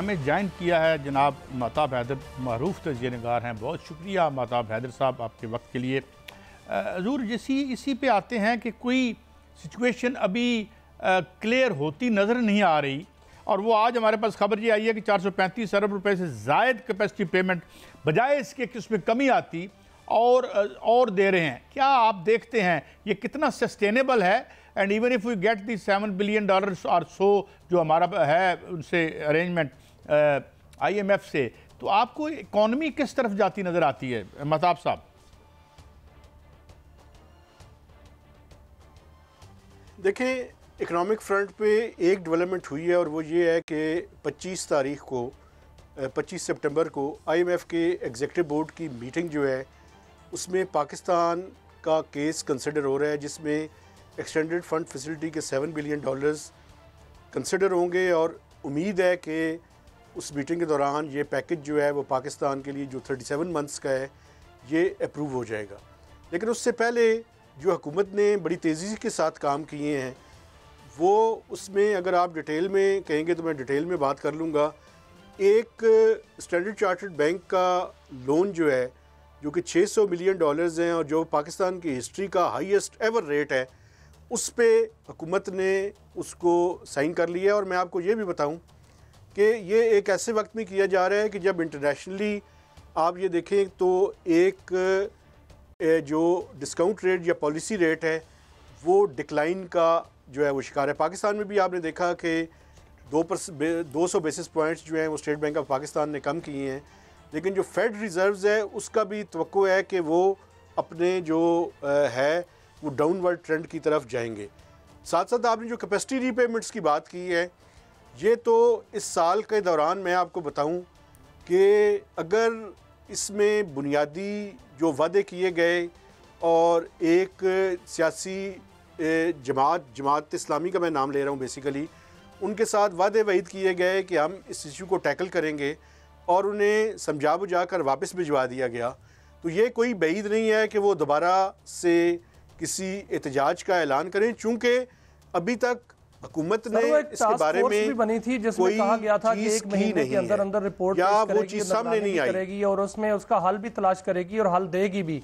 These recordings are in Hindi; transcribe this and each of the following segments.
हमें ज्वाइन किया है जनाब महताब हैदर, मरूफ तज़किया निगार हैं। बहुत शुक्रिया महताब हैदर साहब आपके वक्त के लिए। हजूर इसी पे आते हैं कि कोई सिचुएशन अभी क्लियर होती नज़र नहीं आ रही, और वो आज हमारे पास खबर ये आई है कि 435 अरब रुपए से ज़ायद कैपेसिटी पेमेंट बजाय इसके कि उसमें कमी आती और दे रहे हैं। क्या आप देखते हैं ये कितना सस्टेनेबल है? And even if we get the $7 billion और सो जो हमारा है उनसे अरेंजमेंट IMF से, तो आपको इकॉनमी किस तरफ जाती नज़र आती है महताब साहब? देखें, इकनॉमिक फ्रंट पे एक डेवलपमेंट हुई है और वो ये है कि 25 सितंबर को IMF के एग्जीक्यूटिव बोर्ड की मीटिंग जो है उसमें पाकिस्तान का केस कंसिडर हो रहा है, जिसमें एक्सटेंडेड फंड फैसिलिटी के $7 बिलियन कंसिडर होंगे। और उम्मीद है कि उस मीटिंग के दौरान ये पैकेज जो है वो पाकिस्तान के लिए जो 37 मंथ्स का है ये अप्रूव हो जाएगा। लेकिन उससे पहले जो हुकूमत ने बड़ी तेज़ी के साथ काम किए हैं वो, उसमें अगर आप डिटेल में कहेंगे तो मैं डिटेल में बात कर लूँगा। एक स्टैंडर्ड चार्टर्ड बैंक का लोन जो है जो कि $600 मिलियन हैं और जो पाकिस्तान की हिस्ट्री का हाईएस्ट एवर रेट है, उस पे हुकूमत ने उसको साइन कर लिया। और मैं आपको ये भी बताऊं कि ये एक ऐसे वक्त में किया जा रहा है कि जब इंटरनेशनली आप ये देखें तो एक जो डिस्काउंट रेट या पॉलिसी रेट है वो डिक्लाइन का जो है वो शिकार है। पाकिस्तान में भी आपने देखा कि 200 बेसिस पॉइंट्स जो हैं वो स्टेट बैंक ऑफ पाकिस्तान ने कम किए हैं, लेकिन जो फेड रिज़र्व्स है उसका भी तवक्को है कि वो अपने जो है वो डाउनवर्ड ट्रेंड की तरफ जाएंगे। साथ साथ आपने जो कैपेसिटी रीपेमेंट्स की बात की है, ये तो इस साल के दौरान मैं आपको बताऊं कि अगर इसमें बुनियादी जो वादे किए गए और एक सियासी जमात इस्लामी का मैं नाम ले रहा हूं बेसिकली, उनके साथ वादे वईद किए गए कि हम इस इशू को टैकल करेंगे और उन्हें समझा बुझा कर वापस भिजवा दिया गया। तो ये कोई बईद नहीं है कि वो दोबारा से किसी एहतजाज का ऐलान करें, चूँकि अभी तक हुकूमत ने इसके बारे में भी बनी थी जिसमें कहा गया था कि 1 महीने के अंदर अंदर रिपोर्ट या वो चीज़ सामने नहीं आई और उसमें उसका हल भी तलाश करेगी और हल देगी भी।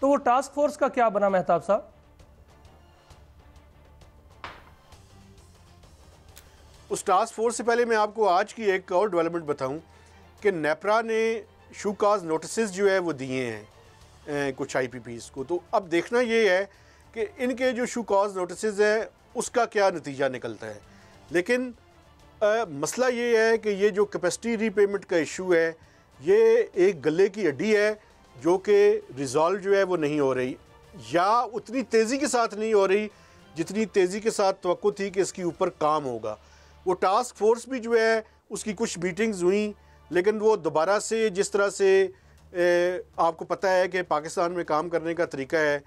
तो वो टास्क फोर्स का क्या बना महताब साहब? उस टास्क फोर्स से पहले मैं आपको आज की एक और डेवलपमेंट बताऊं कि नेपरा ने शू काज नोटिस जो है वो दिए हैं कुछ IPPs को। तो अब देखना ये है कि इनके जो शू काज नोटिस है उसका क्या नतीजा निकलता है। लेकिन मसला ये है कि ये जो कैपेसिटी रीपेमेंट का इशू है ये एक गले की हड्डी है जो कि रिजॉल्व जो है वो नहीं हो रही, या उतनी तेज़ी के साथ नहीं हो रही जितनी तेज़ी के साथ तवक्को थी कि इसके ऊपर काम होगा। वो टास्क फोर्स भी जो है उसकी कुछ मीटिंग्स हुई, लेकिन वो दोबारा से जिस तरह से आपको पता है कि पाकिस्तान में काम करने का तरीका है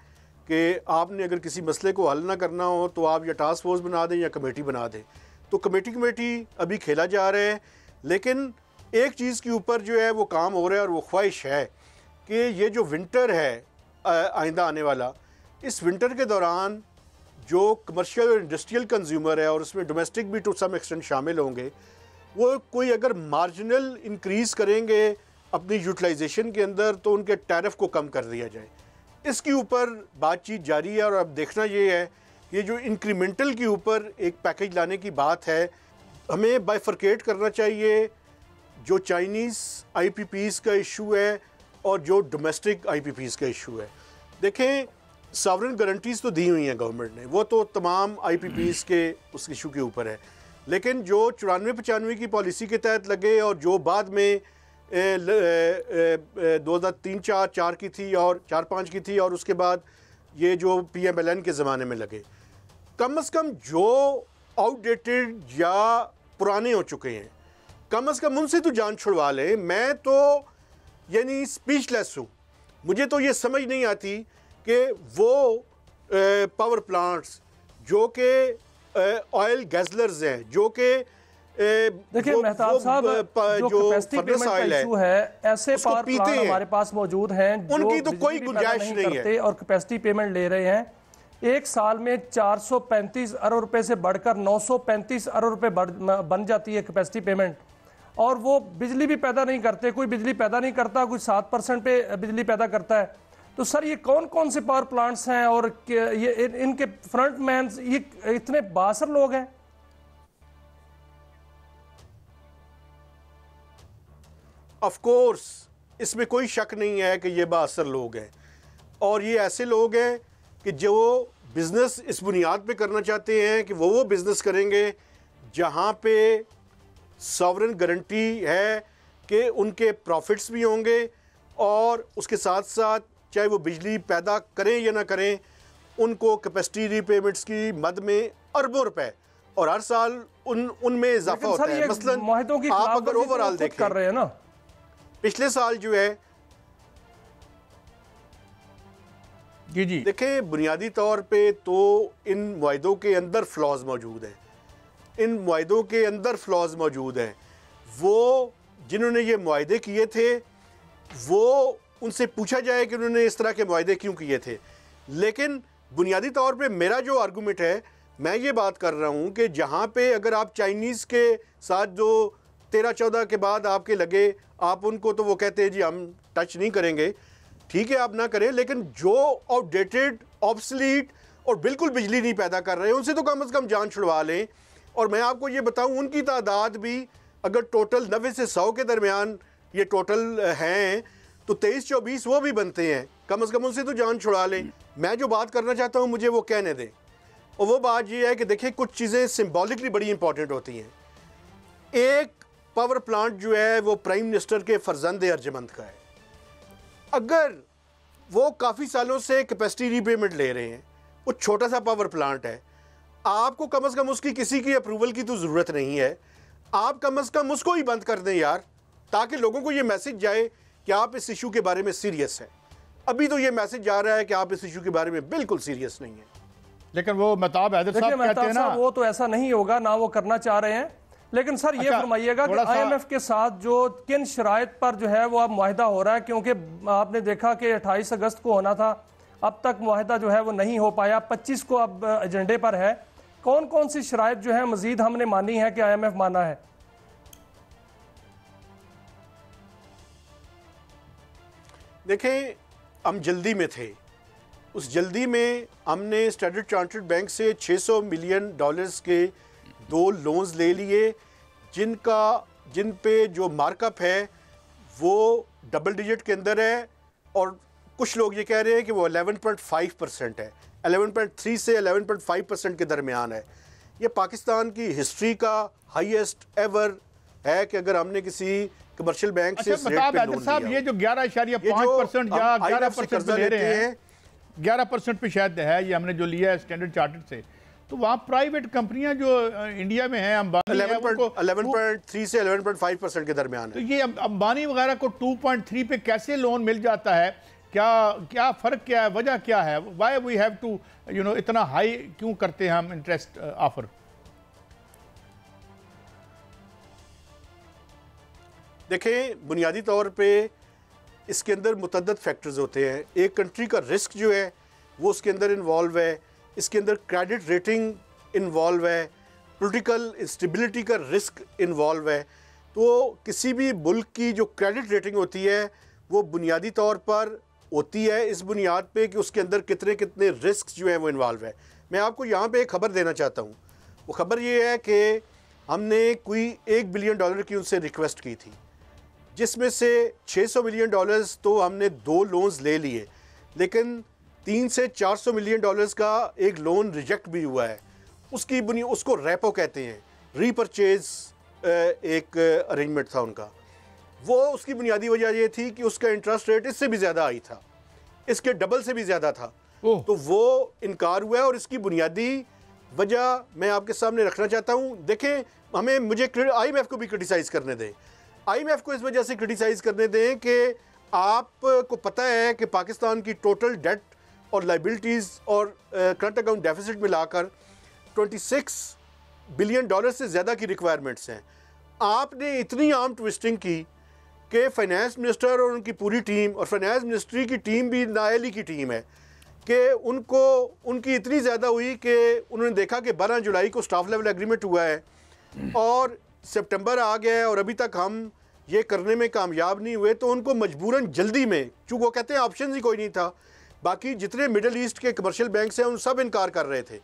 कि आपने अगर किसी मसले को हल ना करना हो तो आप या टास्क फोर्स बना दें या कमेटी बना दें। तो कमेटी अभी खेला जा रहा है, लेकिन एक चीज़ के ऊपर जो है वो काम हो रहा है और वो ख्वाहिश है कि ये जो विंटर है आइंदा आने वाला, इस विंटर के दौरान जो कमर्शियल और इंडस्ट्रियल कंज्यूमर है और उसमें डोमेस्टिक भी टू सम एक्सटेंट शामिल होंगे, वो कोई अगर मार्जिनल इंक्रीज़ करेंगे अपनी यूटिलाइजेशन के अंदर तो उनके टैरिफ को कम कर दिया जाए। इसके ऊपर बातचीत जारी है और अब देखना ये है कि जो इंक्रीमेंटल के ऊपर एक पैकेज लाने की बात है, हमें बाइफरकेट करना चाहिए जो चाइनीज़ IPPs का इशू है और जो डोमेस्टिक IPPs का इशू है। देखें, सॉवरेन गारंटीज़ तो दी हुई हैं गवर्नमेंट ने, वो तो तमाम IPPs के उस इशू के ऊपर है, लेकिन जो 94-95 की पॉलिसी के तहत लगे और जो बाद में 2003-4 की थी और 4-5 की थी और उसके बाद ये जो PMLN के ज़माने में लगे, कम से कम जो आउटडेटेड या पुराने हो चुके हैं कम से कम उनसे तो जान छुड़वा लें। मैं तो यानी स्पीचलेस हूँ, मुझे तो ये समझ नहीं आती कि वो पावर प्लांट्स जो कि ऑयल गैसलर्स हैं, जो कि देखिए मेहताब साहब, जो कैपेसिटी पेमेंट का इशू है, ऐसे पावर प्लांट हमारे पास मौजूद हैं उनकी तो कोई गुंजाइश नहीं है और कैपेसिटी पेमेंट ले रहे हैं। एक साल में 435 अरब रुपए से बढ़कर 935 अरब रुपए बन जाती है कैपेसिटी पेमेंट, और वो बिजली भी पैदा नहीं करते, कोई बिजली पैदा नहीं करता, कोई 7% पे बिजली पैदा करता है। तो सर ये कौन कौन से पावर प्लांट्स हैं और ये इनके फ्रंटमैन ये इतने बासर लोग हैं? ऑफ कोर्स इसमें कोई शक नहीं है कि ये बासर लोग हैं, और ये ऐसे लोग हैं कि जो बिज़नेस इस बुनियाद पे करना चाहते हैं कि वो बिज़नेस करेंगे जहाँ पे सॉवरेन गारंटी है कि उनके प्रॉफिट्स भी होंगे, और उसके साथ साथ चाहे वो बिजली पैदा करें या ना करें, उनको कैपेसिटी रीपेमेंट्स की मद में अरबों रुपए और हर साल उनमें इजाफा होता है। मसलन आप अगर ओवरऑल देखें कर रहे हैं ना, पिछले साल जो है जी देखें, बुनियादी तौर पे तो इन मुआहिदों के अंदर फ्लॉज मौजूद हैं, इन मुआहिदों के अंदर फ्लॉज मौजूद हैं। वो जिन्होंने ये मुआहिदे किए थे वो उनसे पूछा जाए कि उन्होंने इस तरह के मुआहिदे क्यों किए थे। लेकिन बुनियादी तौर पे मेरा जो आर्गूमेंट है, मैं ये बात कर रहा हूँ कि जहाँ पे अगर आप चाइनीज़ के साथ जो 13-14 के बाद आपके लगे, आप उनको तो वो कहते हैं जी हम टच नहीं करेंगे, ठीक है आप ना करें, लेकिन जो आउटडेटेड, ऑब्सलीट और बिल्कुल बिजली नहीं पैदा कर रहे हैं उनसे तो कम से कम जान छुड़वा लें। और मैं आपको ये बताऊँ, उनकी तादाद भी अगर टोटल 90 से 100 के दरमियान ये टोटल हैं तो 23-24 वो भी बनते हैं, कम से कम उनसे तो जान छुड़ा लें। मैं जो बात करना चाहता हूँ मुझे वो कहने दें, और वो बात ये है कि देखिए कुछ चीज़ें सिंबॉलिकली बड़ी इंपॉर्टेंट होती हैं। एक पावर प्लांट जो है वो प्राइम मिनिस्टर के फर्जंद अर्जमंद का है। अगर वो काफ़ी सालों से कैपेसिटी रीपेमेंट ले रहे हैं, वो छोटा सा पावर प्लांट है, आपको कम से कम उसकी किसी की अप्रूवल की तो ज़रूरत नहीं है, आप कम से कम उसको ही बंद कर दें यार, ताकि लोगों को ये मैसेज जाए कि आप इस इशू के बारे में सीरियस हैं। अभी तो ये मैसेज जा रहा है कि आप इस इशू के बारे में बिल्कुल सीरियस नहीं है। लेकिन वो महताब हैदर साहब कहते हैं ना, वो तो ऐसा नहीं होगा, ना वो करना चाह रहे हैं। लेकिन सर ये फरमाइएगा कि IMF के साथ जो किन शराइत पर जो है वो अब मुआहिदा हो रहा है, क्योंकि आपने देखा कि 28 अगस्त को होना था, अब तक मुआहिदा जो है वो नहीं हो पाया, 25 को अब एजेंडे पर है। कौन कौन सी शराइत जो है मजीद हमने मानी है कि IMF माना है? देखें, हम जल्दी में थे, उस जल्दी में हमने स्टैंडर्ड चार्टर्ड बैंक से $600 मिलियन के 2 लोन्स ले लिए, जिन पे जो मार्कअप है वो डबल डिजिट के अंदर है, और कुछ लोग ये कह रहे हैं कि वो 11.5% है, 11.3 से 11.5% के दरमियान है। ये पाकिस्तान की हिस्ट्री का हाईएस्ट एवर है कि अगर हमने किसी कमर्शियल बैंक से साहब ये जो 11.5% या 11% ले रहे हैं, 11% पे शायद है ये हमने जो लिया है स्टैंडर्ड चार्टर्ड से, तो वहाँ प्राइवेट कंपनियां जो इंडिया में हैं, अंबानी 11.3 से 11.5% के दरमियान है। तो ये अंबानी वगैरह को 2.3 पे कैसे लोन मिल जाता है? क्या फ़र्क क्या है, वजह क्या है? वाई वी हैव टू इतना हाई क्यों करते हैं हम इंटरेस्ट ऑफर? देखें, बुनियादी तौर पे इसके अंदर मुतअद्दिद फैक्टर्स होते हैं। एक कंट्री का रिस्क जो है वो उसके अंदर इन्वॉल्व है, इसके अंदर क्रेडिट रेटिंग इन्वॉल्व है, पॉलिटिकल इंस्टेबिलिटी का रिस्क इन्वॉल्व है। तो किसी भी मुल्क की जो क्रेडिट रेटिंग होती है वो बुनियादी तौर पर होती है इस बुनियाद पे कि उसके अंदर कितने कितने रिस्क जो हैं वो इन्वॉल्व है। मैं आपको यहाँ पे एक खबर देना चाहता हूँ। वो खबर ये है कि हमने कोई $1 बिलियन की उनसे रिक्वेस्ट की थी, जिसमें से $600 मिलियन तो हमने 2 लोन्स ले लिए, लेकिन 300 से 400 मिलियन का एक लोन रिजेक्ट भी हुआ है। उसको रेपो कहते हैं, रीपरचेज एक अरेंजमेंट था उनका। वो उसकी बुनियादी वजह ये थी कि उसका इंटरेस्ट रेट इससे भी ज़्यादा आई था, इसके डबल से भी ज़्यादा था, तो वो इनकार हुआ है। और इसकी बुनियादी वजह मैं आपके सामने रखना चाहता हूँ। देखें, मुझे IMF को भी क्रिटिसाइज़ करने दें। IMF को इस वजह से क्रिटिसाइज़ करने दें कि आपको पता है कि पाकिस्तान की टोटल डेट और लाइबिलिटीज़ और करंट अकाउंट डेफिसिट मिलाकर $26 बिलियन से ज़्यादा की रिक्वायरमेंट्स हैं। आपने इतनी आर्म ट्विस्टिंग की कि फाइनेंस मिनिस्टर और उनकी पूरी टीम, और फाइनेंस मिनिस्ट्री की टीम भी नाअहली की टीम है, कि उनकी इतनी ज़्यादा हुई कि उन्होंने देखा कि 12 जुलाई को स्टाफ लेवल एग्रीमेंट हुआ है और सितंबर आ गया है और अभी तक हम ये करने में कामयाब नहीं हुए, तो उनको मजबूरन जल्दी में, चूँकि वो कहते हैं ऑप्शन ही कोई नहीं था, बाकी जितने मिडल ईस्ट के कमर्शियल बैंक्स हैं उन सब इनकार कर रहे थे